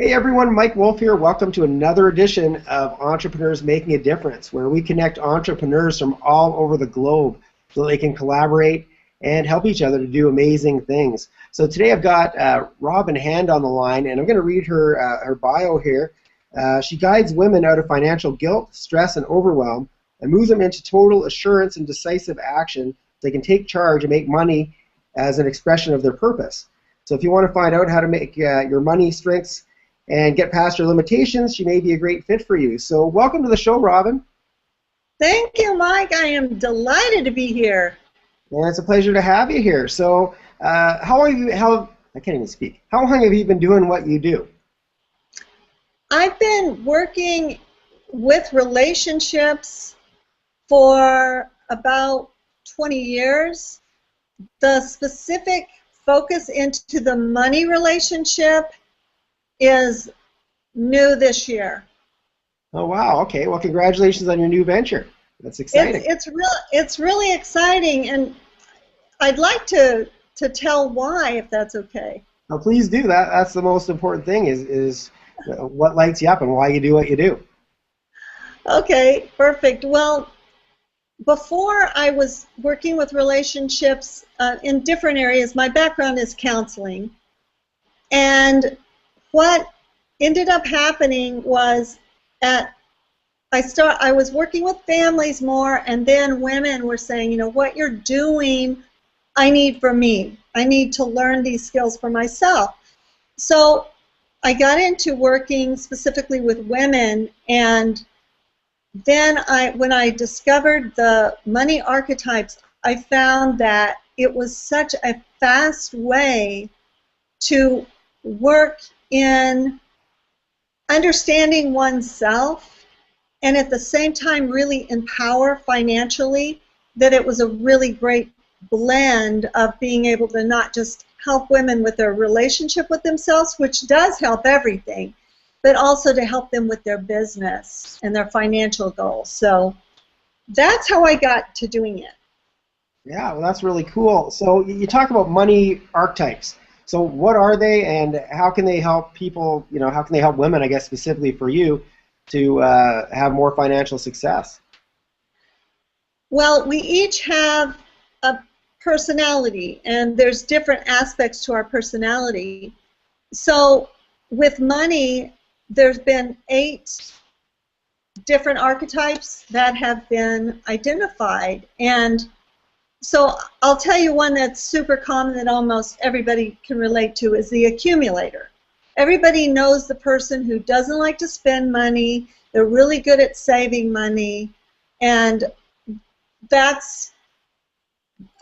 Hey everyone, Mike Wolf here. Welcome to another edition of Entrepreneurs Making a Difference, where we connect entrepreneurs from all over the globe so they can collaborate and help each other to do amazing things. So today I've got Roben Hand on the line, and I'm going to read her bio here. She guides women out of financial guilt, stress, and overwhelm, and moves them into total assurance and decisive action so they can take charge and make money as an expression of their purpose. So if you want to find out how to make your money strengths and get past your limitations, she may be a great fit for you. So welcome to the show, Roben. Thank you, Mike. I am delighted to be here. And it's a pleasure to have you here. So how I can't even speak. How long have you been doing what you do? I've been working with relationships for about 20 years. The specific focus into the money relationship is new this year. Oh wow! Okay. Well, congratulations on your new venture. That's exciting. It's really exciting, and I'd like to tell why, if that's okay. Well, please do that. That's the most important thing. Is what lights you up and why you do what you do. Okay, perfect. Well, before I was working with relationships in different areas, my background is counseling, and what ended up happening was I was working with families more, and then women were saying, you know, what you're doing, I need for me. I need to learn these skills for myself. So I got into working specifically with women, and then when I discovered the money archetypes, I found that it was such a fast way to work in understanding oneself and at the same time really empower financially, that it was a really great blend of being able to not just help women with their relationship with themselves, which does help everything, but also to help them with their business and their financial goals. So that's how I got to doing it. Yeah, well, that's really cool. So you talk about money archetypes. So what are they, and how can they help people, you know, how can they help women, I guess, specifically for you, to have more financial success? Well, we each have a personality, and there's different aspects to our personality. So with money, there's been 8 different archetypes that have been identified, and so I'll tell you one that's super common that almost everybody can relate to is the accumulator. Everybody knows the person who doesn't like to spend money, they're really good at saving money, and that's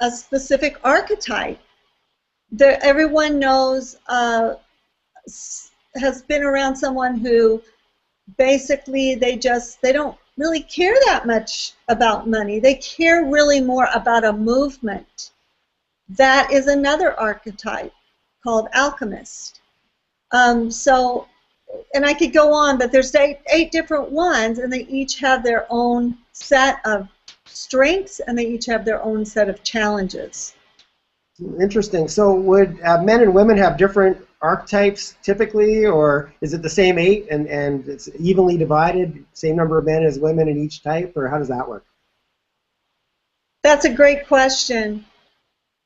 a specific archetype that everyone knows has been around someone who basically they don't really care that much about money. They care really more about a movement. That is another archetype called alchemist. And I could go on, but there's 8 different ones, and they each have their own set of strengths, and they each have their own set of challenges. Interesting. So would men and women have different archetypes typically, or is it the same 8 and it's evenly divided, same number of men as women in each type, or how does that work? That's a great question.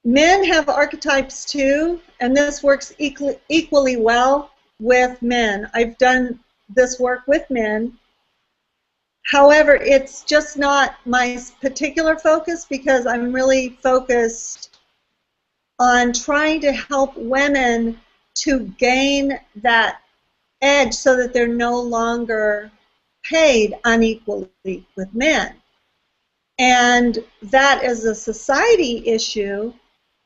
Men have archetypes too, and this works equally well with men. I've done this work with men. However, it's just not my particular focus, because I'm really focused on trying to help women to gain that edge so that they're no longer paid unequally with men. And that is a society issue,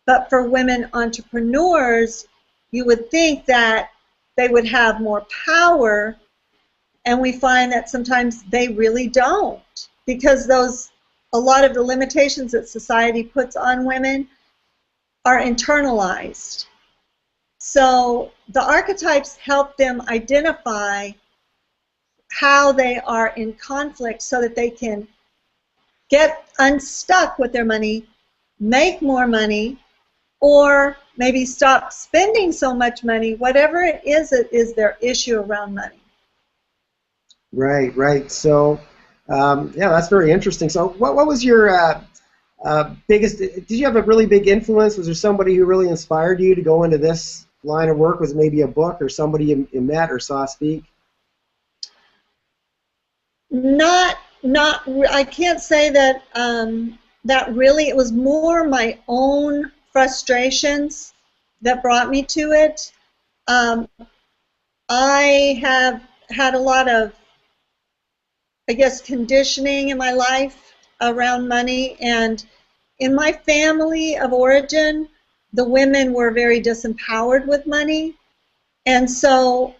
but for women entrepreneurs, you would think that they would have more power, and we find that sometimes they really don't, because a lot of the limitations that society puts on women are internalized. So the archetypes help them identify how they are in conflict so that they can get unstuck with their money, make more money, or maybe stop spending so much money. Whatever it is their issue around money. Right, right. So, yeah, that's very interesting. So, what was your biggest? Did you have a really big influence? Was there somebody who really inspired you to go into this line of work? Was it maybe a book or somebody you met or saw speak? I can't say that that really. It was more my own frustrations that brought me to it. I have had a lot of, I guess, conditioning in my life around money, and in my family of origin, the women were very disempowered with money, and so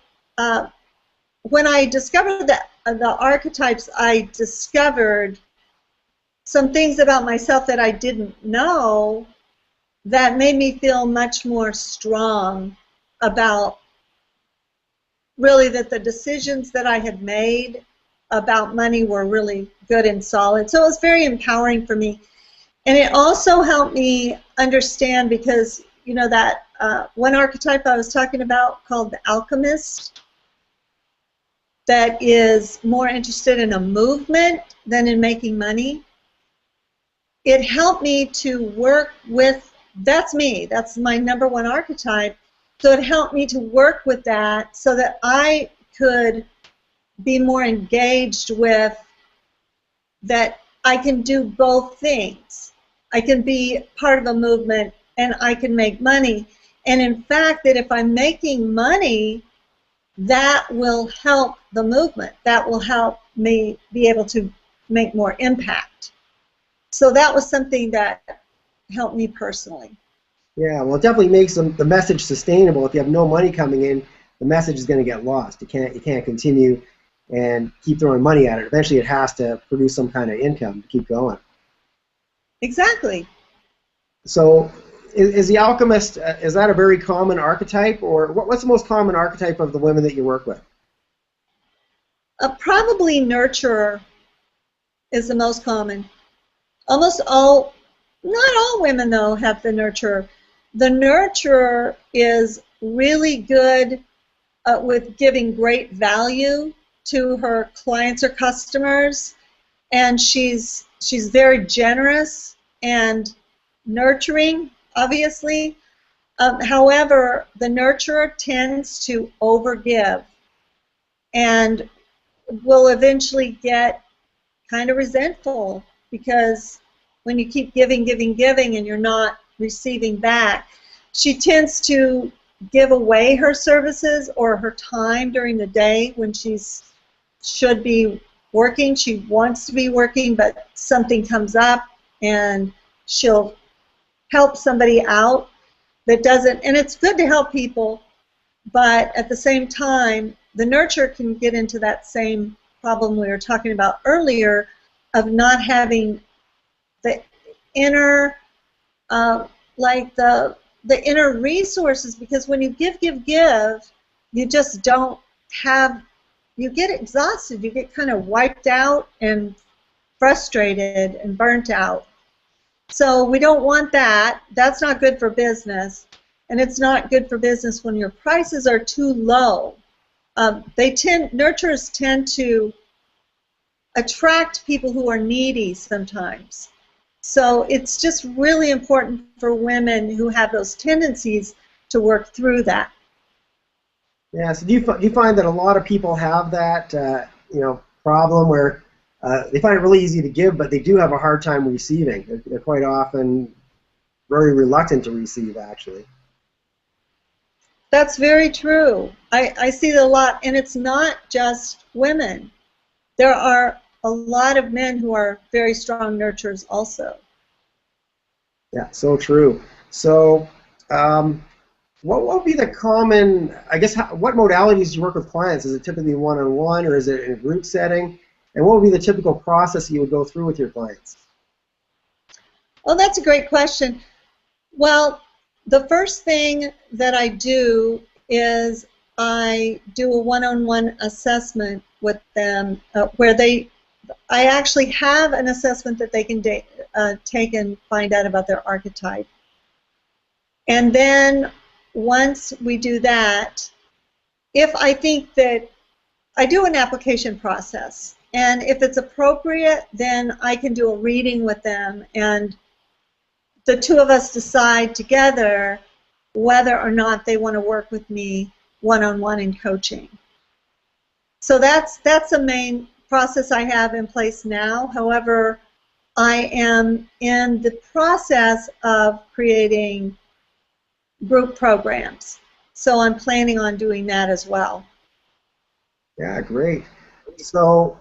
when I discovered the archetypes, I discovered some things about myself that I didn't know that made me feel much more strong about really that the decisions that I had made about money were really good and solid. So it was very empowering for me. And it also helped me understand, because, you know, that one archetype I was talking about called the alchemist, that is more interested in a movement than in making money. It helped me to work with, that's me, that's my number one archetype. So it helped me to work with that so that I could be more engaged with that I can do both things. I can be part of a movement and I can make money. And in fact, that if I'm making money, that will help the movement. That will help me be able to make more impact. So that was something that helped me personally. Yeah, well, it definitely makes the message sustainable. If you have no money coming in, the message is going to get lost. You can't continue and keep throwing money at it. Eventually, it has to produce some kind of income to keep going. Exactly. So, is the alchemist, is that a very common archetype, or what's the most common archetype of the women that you work with? Probably nurturer is the most common. Almost all, not all women though, have the nurturer. The nurturer is really good with giving great value to her clients or customers, and she's very generous and nurturing, obviously. However, the nurturer tends to overgive and will eventually get kind of resentful, because when you keep giving, giving, giving, and you're not receiving back, she tends to give away her services or her time during the day when she should be working. She wants to be working, but something comes up and she'll help somebody out that doesn't, and it's good to help people, but at the same time, the nurturer can get into that same problem we were talking about earlier of not having the inner, like the inner resources, because when you give, you just don't have, you get exhausted, you get kind of wiped out and frustrated and burnt out. So we don't want that. That's not good for business, and it's not good for business when your prices are too low. Nurturers tend to attract people who are needy sometimes. So it's just really important for women who have those tendencies to work through that. Yeah. So do you find that a lot of people have that problem where they find it really easy to give, but they do have a hard time receiving? They're quite often very reluctant to receive, actually. That's very true. I see that a lot, and it's not just women. There are a lot of men who are very strong nurturers also. Yeah, so true. So, what would be the common, I guess, what modalities do you work with clients? Is it typically one-on-one, or is it in a group setting? And what would be the typical process you would go through with your clients? Oh, that's a great question. Well, the first thing that I do is I do a one-on-one assessment with them where I actually have an assessment that they can take and find out about their archetype. And then once we do that, if I think that I do an application process, and if it's appropriate, then I can do a reading with them, and the two of us decide together whether or not they want to work with me one-on-one in coaching. So that's the main process I have in place now. However, I am in the process of creating group programs. So I'm planning on doing that as well. Yeah, great. So,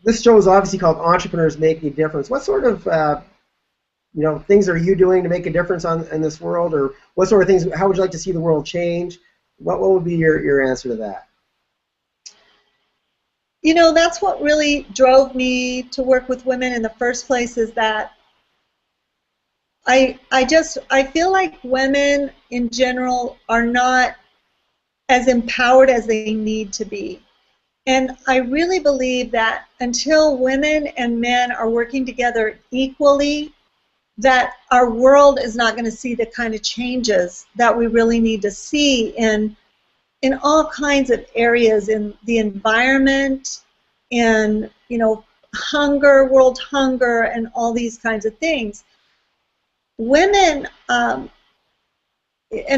this show is obviously called Entrepreneurs Making a Difference. What sort of things are you doing to make a difference in this world, or what sort of things? How would you like to see the world change? What would be your answer to that? That's what really drove me to work with women in the first place, is that I feel like women in general are not as empowered as they need to be. And I really believe that until women and men are working together equally, that our world is not going to see the kind of changes that we really need to see in all kinds of areas, in the environment, in hunger, world hunger, and all these kinds of things. Women, and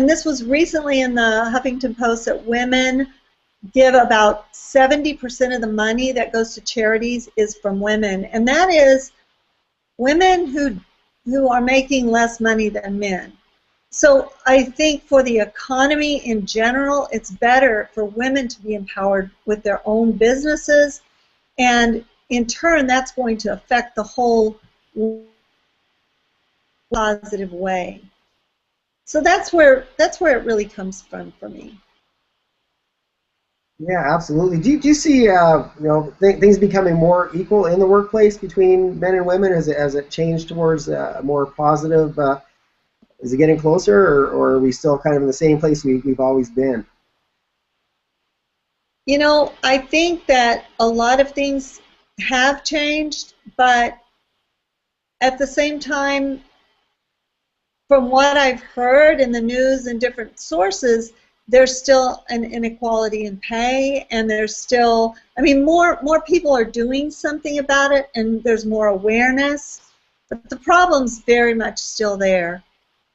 this was recently in the Huffington Post, that women give about 70% of the money that goes to charities is from women, and that is women who are making less money than men. So I think for the economy in general, it's better for women to be empowered with their own businesses, and in turn that's going to affect the whole positive way. So that's where it really comes from for me. Yeah, absolutely. Do you see things becoming more equal in the workplace between men and women as it changed towards a more positive? Is it getting closer, or are we still kind of in the same place we've always been? I think that a lot of things have changed, but at the same time, from what I've heard in the news and different sources, there's still an inequality in pay, and there's still, more people are doing something about it, and there's more awareness, but the problem's very much still there.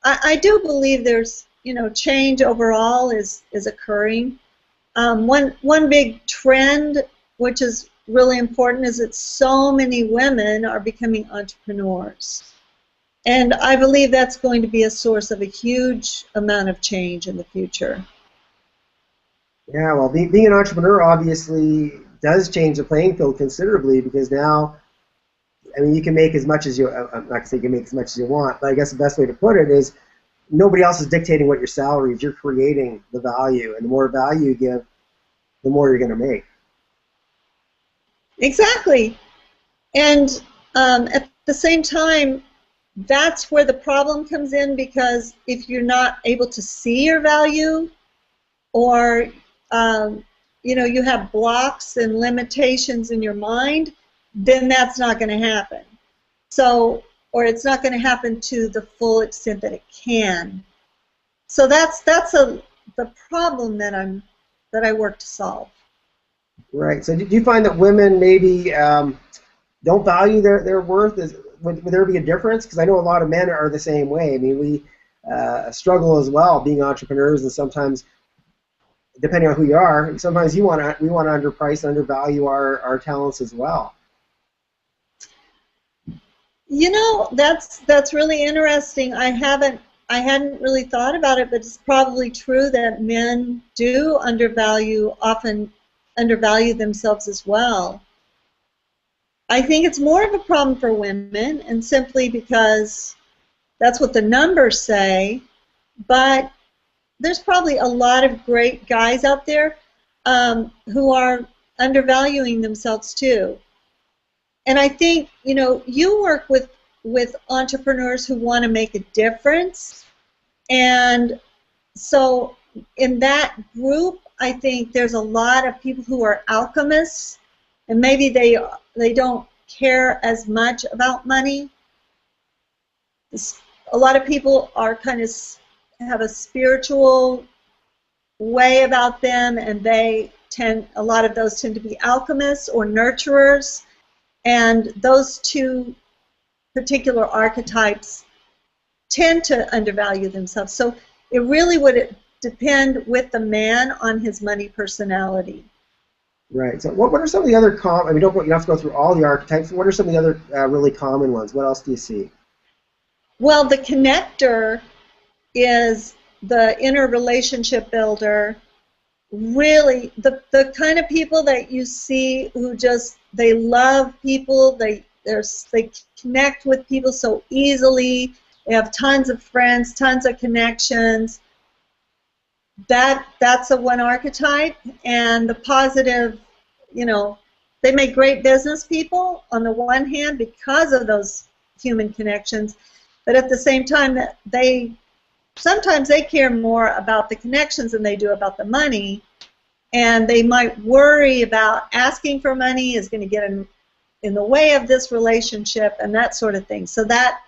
I do believe there's, change overall is occurring. One big trend, which is really important, is that so many women are becoming entrepreneurs. And I believe that's going to be a source of a huge amount of change in the future. Yeah, well, being an entrepreneur obviously does change the playing field considerably, because now, you can make as much as you, I'm not going to say you can make as much as you want, but I guess the best way to put it is nobody else is dictating what your salary is. You're creating the value, and the more value you give, the more you're going to make. Exactly. And at the same time, that's where the problem comes in, because if you're not able to see your value, or you have blocks and limitations in your mind, then that's not going to happen. So, or it's not going to happen to the full extent that it can. So that's the problem that I work to solve. Right. So do you find that women maybe don't value their worth? Would there be a difference? Because I know a lot of men are the same way. We struggle as well being entrepreneurs, and sometimes, depending on who you are, sometimes we want to underprice, undervalue our talents as well. That's really interesting. I hadn't really thought about it, but it's probably true that men do often undervalue themselves as well. I think it's more of a problem for women, and simply because that's what the numbers say, but there's probably a lot of great guys out there who are undervaluing themselves too. And I think, you work with entrepreneurs who want to make a difference, and so in that group, I think there's a lot of people who are alchemists, and maybe they don't care as much about money. a lot of people are kind of have a spiritual way about them, and a lot of those tend to be alchemists or nurturers, and those two particular archetypes tend to undervalue themselves. So it really would depend with the man on his money personality. Right. So what are some of the other common, I mean, you don't have to go through all the archetypes. What are some of the other really common ones? What else do you see? Well, the connector is the inner relationship builder. Really, the kind of people that you see who just, they love people, they connect with people so easily, they have tons of friends, tons of connections. That's a one archetype. And the positive, you know, they make great business people on the one hand because of those human connections, but at the same time sometimes they care more about the connections than they do about the money, and they might worry about asking for money is going to get in the way of this relationship and that sort of thing. So that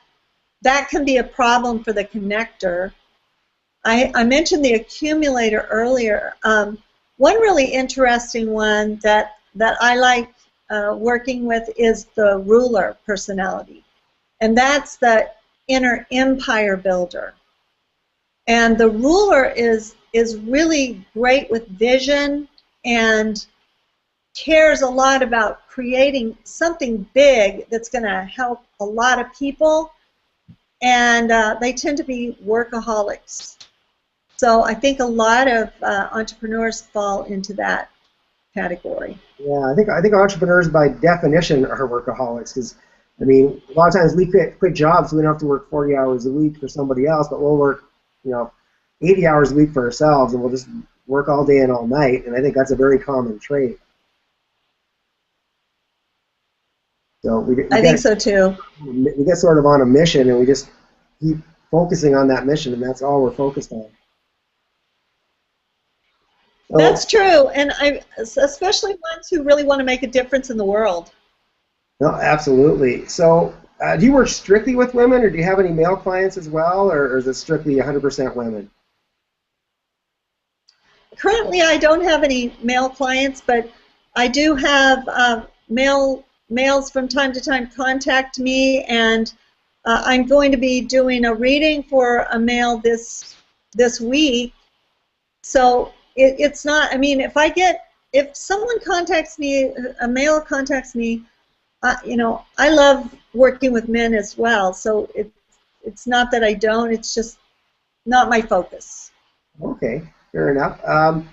can be a problem for the connector. I mentioned the accumulator earlier. One really interesting one that I like working with is the ruler personality, and that's the inner empire builder. And the ruler is really great with vision and cares a lot about creating something big that's going to help a lot of people, and they tend to be workaholics. So I think a lot of entrepreneurs fall into that category. Yeah, I think entrepreneurs by definition are workaholics, because I mean, a lot of times we quit jobs so we don't have to work 40 hours a week for somebody else, but we'll work, 80 hours a week for ourselves, and we'll just work all day and all night, and I think that's a very common trait. So I think so too. We get sort of on a mission, and we just keep focusing on that mission, and that's all we're focused on. That's true, and especially ones who really want to make a difference in the world. No, absolutely. So do you work strictly with women, or do you have any male clients as well, or is it strictly 100% women? Currently, I don't have any male clients, but I do have males from time to time contact me, and I'm going to be doing a reading for a male this week. So it's not, I mean, if someone contacts me, a male contacts me, I love working with men as well, so it's not that I don't, it's just not my focus. Okay, fair enough. Where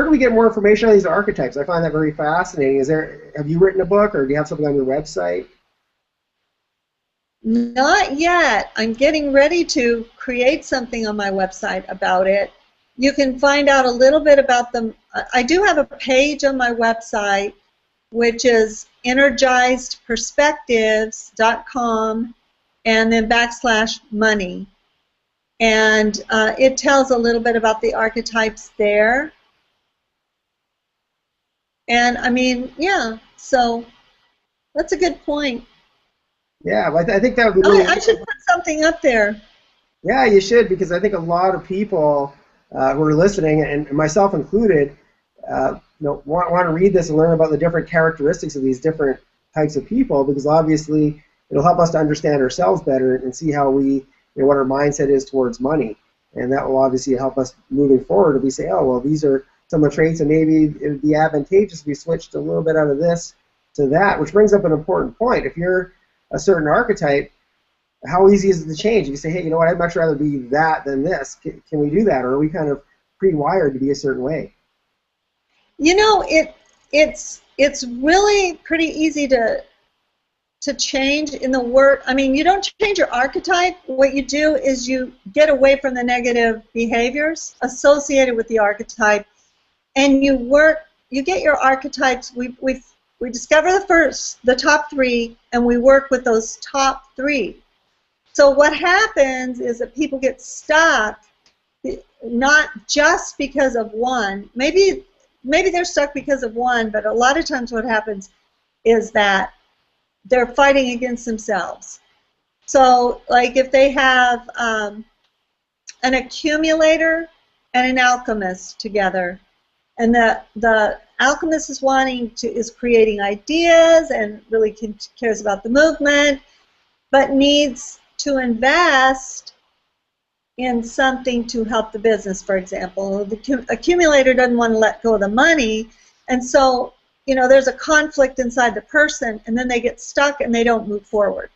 do we get more information on these archetypes? I find that very fascinating. Have you written a book, or do you have something on your website? Not yet. I'm getting ready to create something on my website about it. You can find out a little bit about them. I do have a page on my website, which is energizedperspectives.com and then /money. And it tells a little bit about the archetypes there. And I mean, yeah, so that's a good point. Yeah, I think that would be really I should put something up there. Yeah, you should, because I think a lot of people who are listening, and myself included, want to read this and learn about the different characteristics of these different types of people, because obviously it'll help us to understand ourselves better and see how what our mindset is towards money, and that will obviously help us moving forward. If we say, oh well, these are some of the traits, and maybe it would be advantageous if we switched a little bit out of this to that, which brings up an important point. If you're a certain archetype, how easy is it to change? If you say, hey, you know what, I'd much rather be that than this, can we do that, or are we kind of pre-wired to be a certain way? It's really pretty easy to change in the work. I mean, you don't change your archetype. What you do is you get away from the negative behaviors associated with the archetype, and you get your archetypes. We discover the top three, and we work with those top three. So what happens is that people get stuck, not just because of one. Maybe they're stuck because of one, but a lot of times what happens is that they're fighting against themselves. So, like if they have an accumulator and an alchemist together, and the alchemist is creating ideas and really cares about the movement, but needs to invest in something to help the business, for example. The accumulator doesn't want to let go of the money, and so there's a conflict inside the person, and then they get stuck and they don't move forward.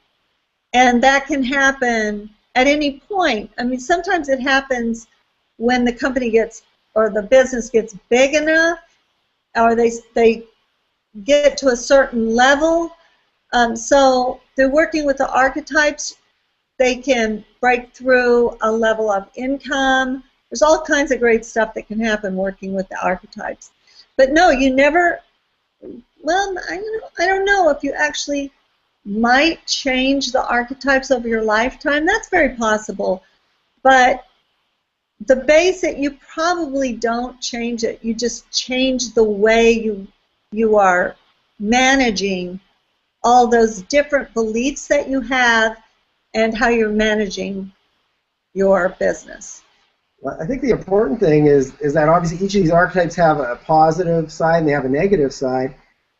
And that can happen at any point. I mean, sometimes it happens when the company gets, or the business gets big enough, or they get to a certain level. So they're working with the archetypes. They can break through a level of income. There's all kinds of great stuff that can happen working with the archetypes. But no, you never, well, I don't know if you actually might change the archetypes over your lifetime. That's very possible. But the basic, you probably don't change it. You just change the way you are managing all those different beliefs that you have and how you're managing your business. Well, I think the important thing is that obviously each of these archetypes have a positive side and they have a negative side.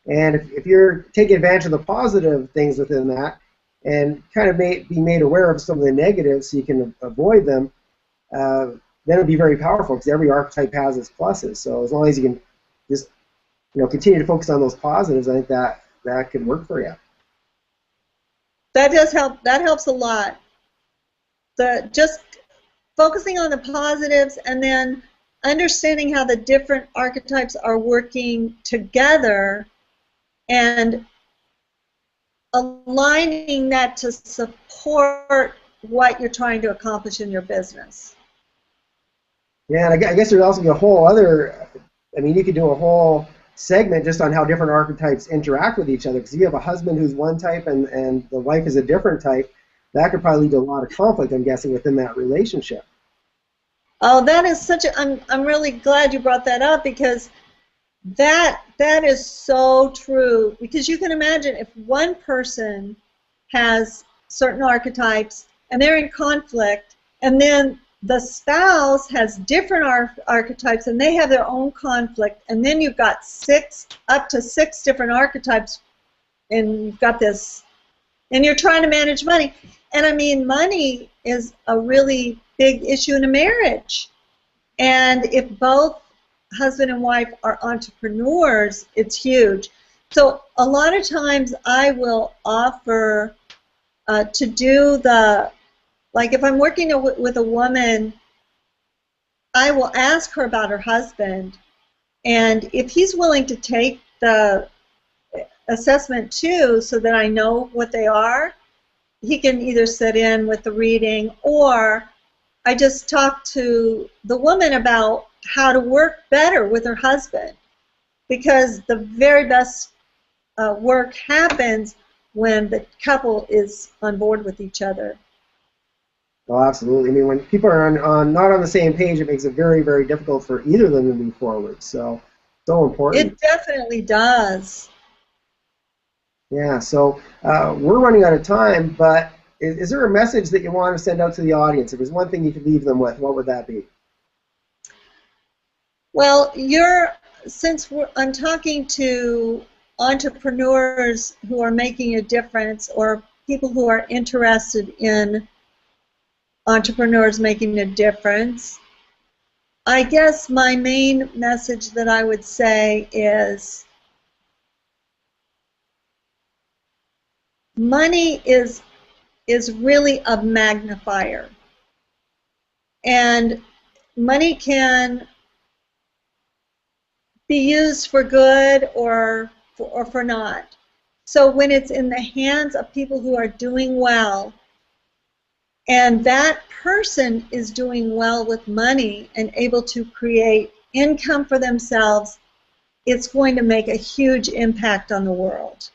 And if you're taking advantage of the positive things within that and kind of be made aware of some of the negatives so you can avoid them, then it'll be very powerful because every archetype has its pluses. So as long as you can just continue to focus on those positives, I think that could work for you. That does help. That helps a lot. Just focusing on the positives and then understanding how the different archetypes are working together and aligning that to support what you're trying to accomplish in your business. Yeah, and I guess there's also a whole other, I mean, you could do a whole segment just on how different archetypes interact with each other, because if you have a husband who's one type and the wife is a different type, that could probably lead to a lot of conflict, I'm guessing, within that relationship. Oh, that is such a, I'm really glad you brought that up, because that is so true. Because you can imagine if one person has certain archetypes and they're in conflict, and then the spouse has different archetypes and they have their own conflict, and then you've got up to six different archetypes, and you've got this, and you're trying to manage money. And I mean, money is a really big issue in a marriage. And if both husband and wife are entrepreneurs, it's huge. So a lot of times I will offer to do like if I'm working with a woman, I will ask her about her husband, and if he's willing to take the assessment too, so that I know what they are, he can either sit in with the reading, or I just talk to the woman about how to work better with her husband, because the very best work happens when the couple is on board with each other. Oh, absolutely. I mean, when people are not on the same page, it makes it very, very difficult for either of them to move forward. So important. It definitely does. Yeah, so we're running out of time, but is there a message that you want to send out to the audience? If there's one thing you could leave them with, what would that be? Well, since I'm talking to entrepreneurs who are making a difference, or people who are interested in entrepreneurs making a difference, I guess my main message that I would say is money is really a magnifier, and money can be used for good or for not. So when it's in the hands of people who are doing well, and that person is doing well with money and able to create income for themselves, it's going to make a huge impact on the world.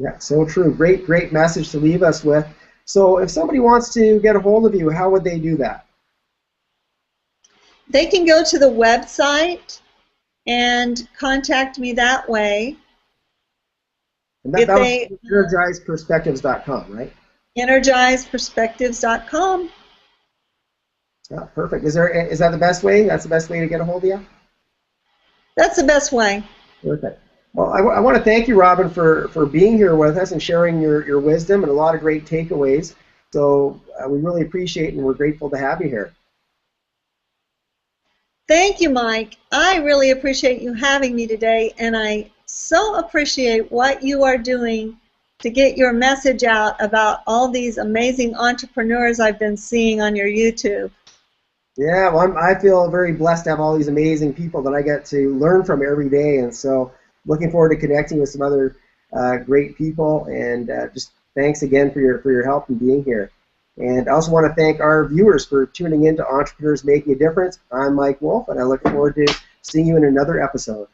Yeah, so true. Great, great message to leave us with. So if somebody wants to get a hold of you, how would they do that? They can go to the website and contact me that way. And that was energizeperspectives.com, right? energizeperspectives.com. Yeah, perfect. Is that the best way? That's the best way to get a hold of you? That's the best way. Perfect. Well, I want to thank you, Roben, for being here with us and sharing your wisdom and a lot of great takeaways. So we really appreciate it, and we're grateful to have you here. Thank you, Mike. I really appreciate you having me today, and I so appreciate what you are doing to get your message out about all these amazing entrepreneurs I've been seeing on your YouTube. Yeah, well, I feel very blessed to have all these amazing people that I get to learn from every day, and so looking forward to connecting with some other great people. And just thanks again for your help and being here. And I also want to thank our viewers for tuning in to Entrepreneurs Making a Difference. I'm Mike Wolf, and I look forward to seeing you in another episode.